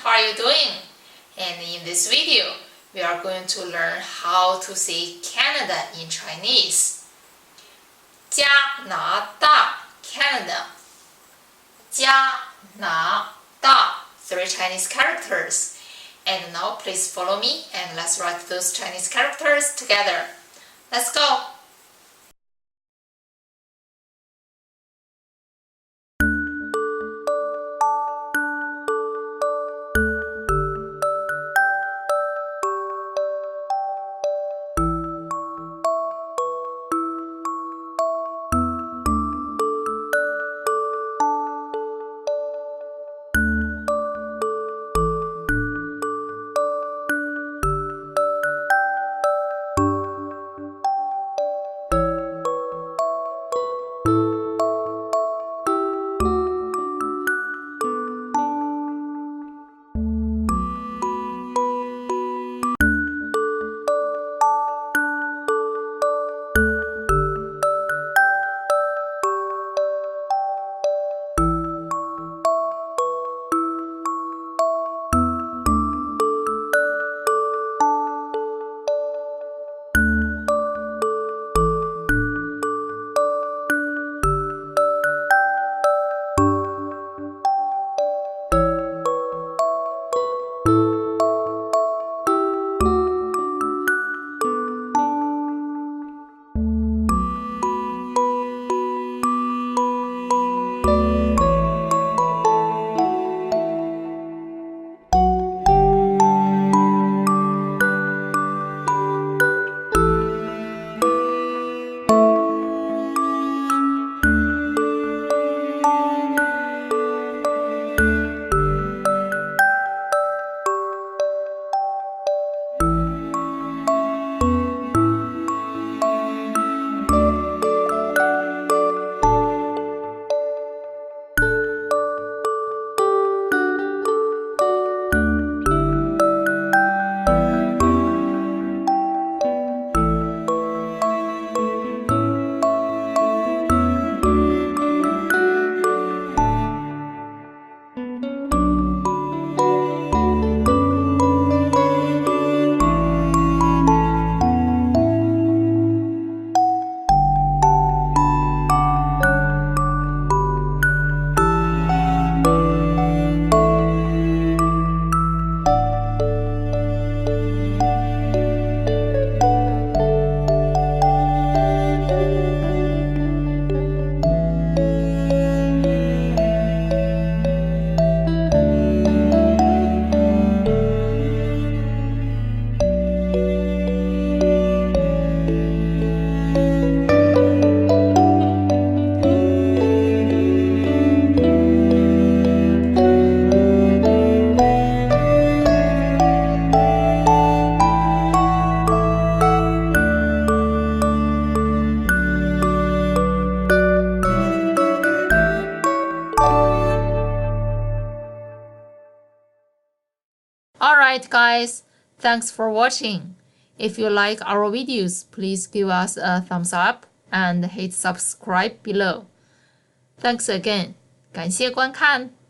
how are you doing? And in this video, we are going to learn how to say Canada in Chinese. 加拿大 Canada. 加拿大 3 Chinese characters. And now please follow me and let's write those Chinese characters together. Let's go! Alright guys, thanks for watching. If you like our videos, please give us a thumbs up and hit subscribe below. Thanks again. 感谢观看。